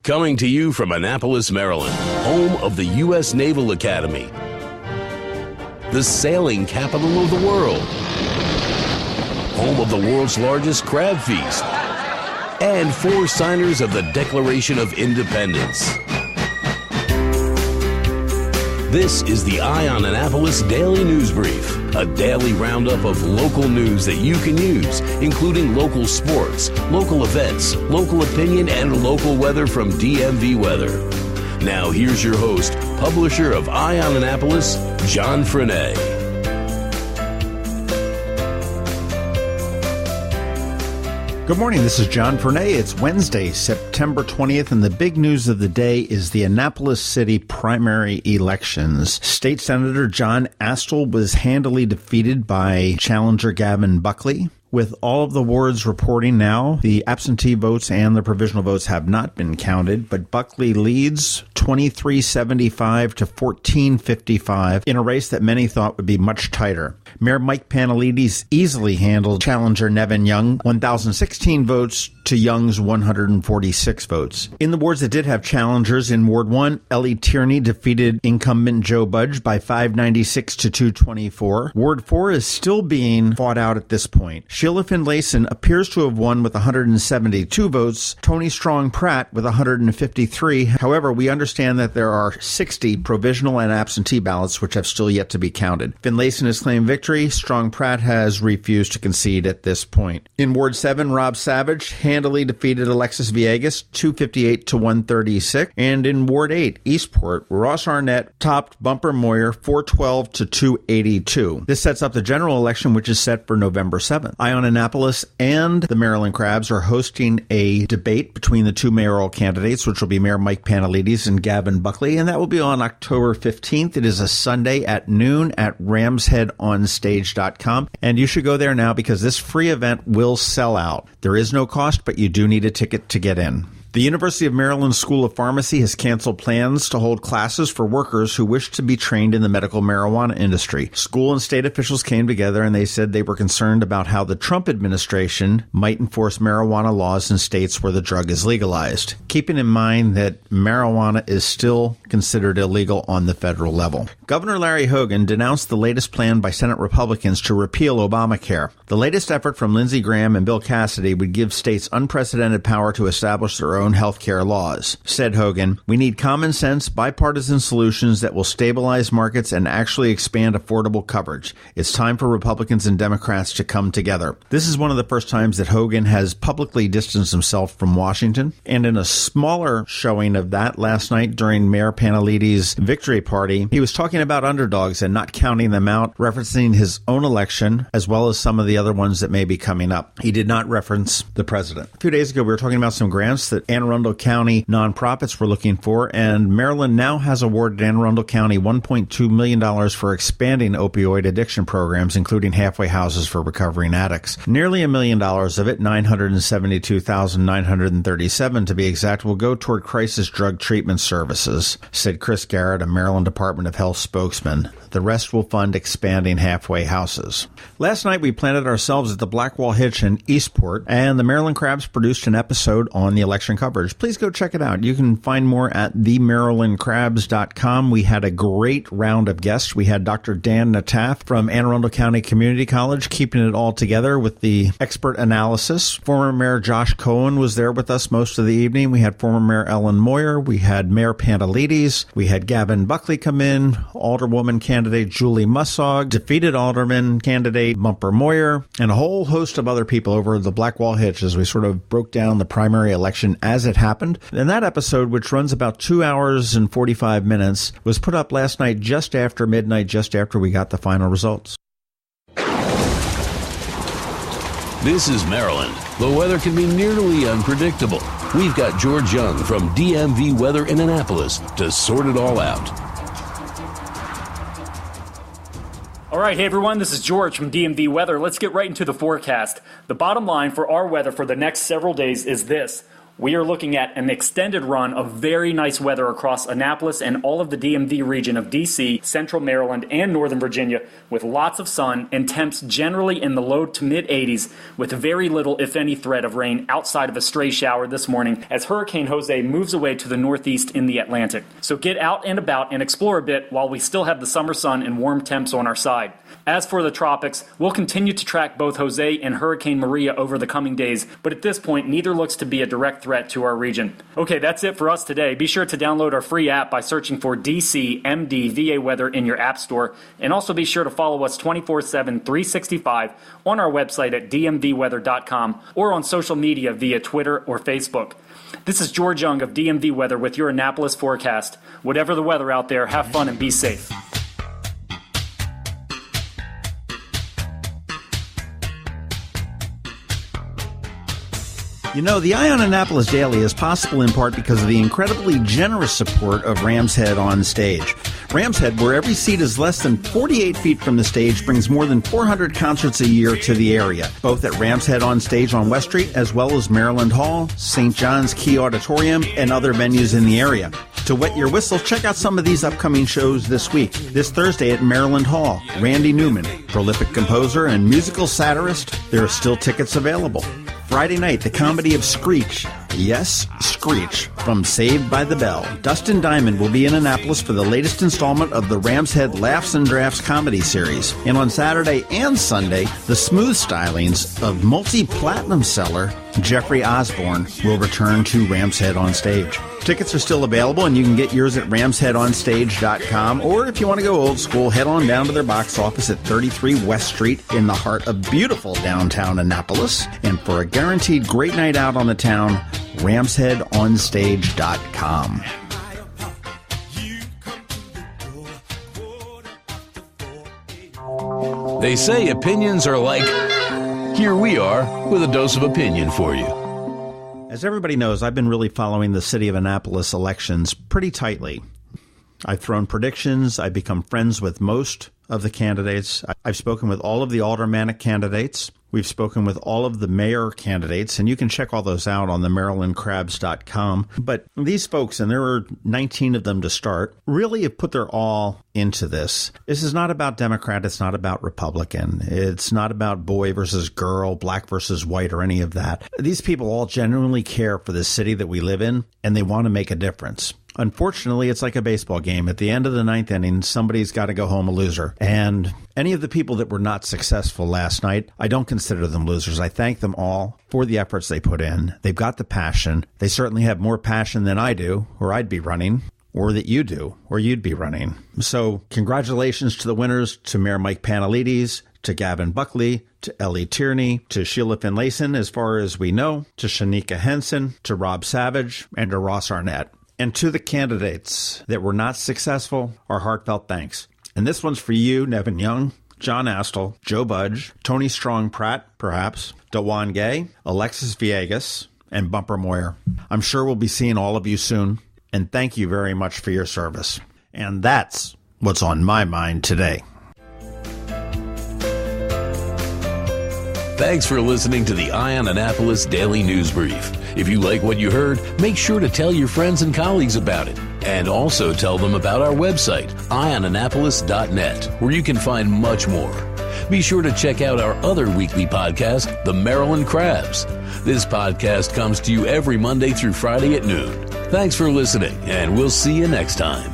Coming to you from Annapolis, Maryland, home of the U.S. Naval Academy, the sailing capital of the world, home of the world's largest crab feast, and 4 signers of the Declaration of Independence. This is the On Annapolis Daily News Brief, a daily roundup of local news that you can use, including local sports, local events, local opinion, and local weather from DMV Weather. Now here's your host, publisher of On Annapolis, John Frenaye. Good morning, this is John Frenaye. It's Wednesday, September 20th, and the big news of the day is the Annapolis City primary elections. State Senator John Astle was handily defeated by challenger Gavin Buckley. With all of the wards reporting now, the absentee votes and the provisional votes have not been counted, but Buckley leads 2375 to 1455 in a race that many thought would be much tighter. Mayor Mike Panelides easily handled challenger Nevin Young, 1,016 votes to Young's 146 votes. In the wards that did have challengers, in Ward 1, Ellie Tierney defeated incumbent Joe Budge by 596 to 224. Ward 4 is still being fought out at this point. Sheila Finlayson appears to have won with 172 votes, Tony Strong Pratt with 153. However, we understand that there are 60 provisional and absentee ballots which have still yet to be counted. Finlayson has claimed victory. Strong Pratt has refused to concede at this point. In Ward 7, Rob Savage handily defeated Alexis Villegas 258 to 136. And in Ward 8, Eastport, Ross Arnett topped Bumper Moyer 412 to 282. This sets up the general election, which is set for November 7th. On Annapolis and the Maryland Crabs are hosting a debate between the two mayoral candidates, which will be Mayor Mike Panelides and Gavin Buckley, and that will be on October 15th. It is a Sunday at noon at ramsheadonstage.com, and you should go there now because this free event will sell out. There is no cost, but you do need a ticket to get in. The University of Maryland School of Pharmacy has canceled plans to hold classes for workers who wish to be trained in the medical marijuana industry. School and state officials came together and they said they were concerned about how the Trump administration might enforce marijuana laws in states where the drug is legalized, keeping in mind that marijuana is still considered illegal on the federal level. Governor Larry Hogan denounced the latest plan by Senate Republicans to repeal Obamacare. The latest effort from Lindsey Graham and Bill Cassidy would give states unprecedented power to establish their own health care laws. Said Hogan, "We need common sense, bipartisan solutions that will stabilize markets and actually expand affordable coverage. It's time for Republicans and Democrats to come together." This is one of the first times that Hogan has publicly distanced himself from Washington. And in a smaller showing of that last night during Mayor Panelides' victory party, he was talking about underdogs and not counting them out, referencing his own election as well as some of the other ones that may be coming up. He did not reference the president. A few days ago, we were talking about some grants that Anne Arundel County nonprofits were looking for, and Maryland now has awarded Anne Arundel County $1.2 million for expanding opioid addiction programs, including halfway houses for recovering addicts. Nearly $1 million of it, $972,937 to be exact, will go toward crisis drug treatment services, said Chris Garrett, a Maryland Department of Health spokesman. The rest will fund expanding halfway houses. Last night, we planted ourselves at the Blackwall Hitch in Eastport, and the Maryland Crabs produced an episode on the election coverage. Please go check it out. You can find more at themarylandcrabs.com. We had a great round of guests. We had Dr. Dan Nataf from Anne Arundel County Community College, keeping it all together with the expert analysis. Former Mayor Josh Cohen was there with us most of the evening. We had former Mayor Ellen Moyer. We had Mayor Panelides. We had Gavin Buckley come in, Alderwoman candidate Julie Mussog, defeated Alderman candidate Bumper Moyer, and a whole host of other people over the Blackwall Hitch as we sort of broke down the primary election as it happened. And that episode, which runs about 2 hours and 45 minutes, was put up last night just after midnight, just after we got the final results. This is Maryland. The weather can be nearly unpredictable. We've got George Young from DMV Weather in Annapolis to sort it all out. All right, hey everyone, this is George from DMV Weather. Let's get right into the forecast. The bottom line for our weather for the next several days is this. We are looking at an extended run of very nice weather across Annapolis and all of the DMV region of D.C., Central Maryland, and Northern Virginia, with lots of sun and temps generally in the low to mid-80s, with very little, if any, threat of rain outside of a stray shower this morning as Hurricane Jose moves away to the northeast in the Atlantic. So get out and about and explore a bit while we still have the summer sun and warm temps on our side. As for the tropics, we'll continue to track both Jose and Hurricane Maria over the coming days, but at this point, neither looks to be a direct threat to our region. Okay, that's it for us today. Be sure to download our free app by searching for DC MD VA Weather in your app store, and also be sure to follow us 24/7, 365 on our website at dmvweather.com or on social media via Twitter or Facebook. This is George Young of DMV Weather with your Annapolis forecast. Whatever the weather out there, have fun and be safe. You know, the Eye on Annapolis Daily is possible in part because of the incredibly generous support of Rams Head On Stage. Rams Head, where every seat is less than 48 feet from the stage, brings more than 400 concerts a year to the area, both at Rams Head On Stage on West Street, as well as Maryland Hall, St. John's Key Auditorium, and other venues in the area. To wet your whistle, check out some of these upcoming shows this week. This Thursday at Maryland Hall, Randy Newman, prolific composer and musical satirist. There are still tickets available. Friday night, the comedy of Screech. Yes, Screech, from Saved by the Bell. Dustin Diamond will be in Annapolis for the latest installment of the Rams Head Laughs and Drafts comedy series. And on Saturday and Sunday, the smooth stylings of multi-platinum seller Jeffrey Osborne will return to Rams Head On Stage. Tickets are still available, and you can get yours at ramsheadonstage.com, or if you want to go old school, head on down to their box office at 33 West Street in the heart of beautiful downtown Annapolis. And for a guaranteed great night out on the town, ramsheadonstage.com. They say opinions are like... Here we are with a dose of opinion for you. As everybody knows, I've been really following the city of Annapolis elections pretty tightly. I've thrown predictions. I've become friends with most of the candidates. I've spoken with all of the aldermanic candidates. We've spoken with all of the mayor candidates, and you can check all those out on the marylandcrabs.com. But these folks, and there are 19 of them to start, really have put their all into this. This is not about Democrat. It's not about Republican. It's not about boy versus girl, black versus white, or any of that. These people all genuinely care for the city that we live in, and they want to make a difference. Unfortunately, it's like a baseball game. At the end of the ninth inning, somebody's got to go home a loser. And any of the people that were not successful last night, I don't consider them losers. I thank them all for the efforts they put in. They've got the passion. They certainly have more passion than I do, or I'd be running, or that you do, or you'd be running. So congratulations to the winners, to Mayor Mike Panelides, to Gavin Buckley, to Ellie Tierney, to Sheila Finlayson, as far as we know, to Shanika Henson, to Rob Savage, and to Ross Arnett. And to the candidates that were not successful, our heartfelt thanks. And this one's for you, Nevin Young, John Astle, Joe Budge, Tony Strong Pratt, perhaps, DeJuan Gay, Alexis Villegas, and Bumper Moyer. I'm sure we'll be seeing all of you soon. And thank you very much for your service. And that's what's on my mind today. Thanks for listening to the Eye on Annapolis Daily News Brief. If you like what you heard, make sure to tell your friends and colleagues about it. And also tell them about our website, eyeonannapolis.net, where you can find much more. Be sure to check out our other weekly podcast, The Maryland Crabs. This podcast comes to you every Monday through Friday at noon. Thanks for listening, and we'll see you next time.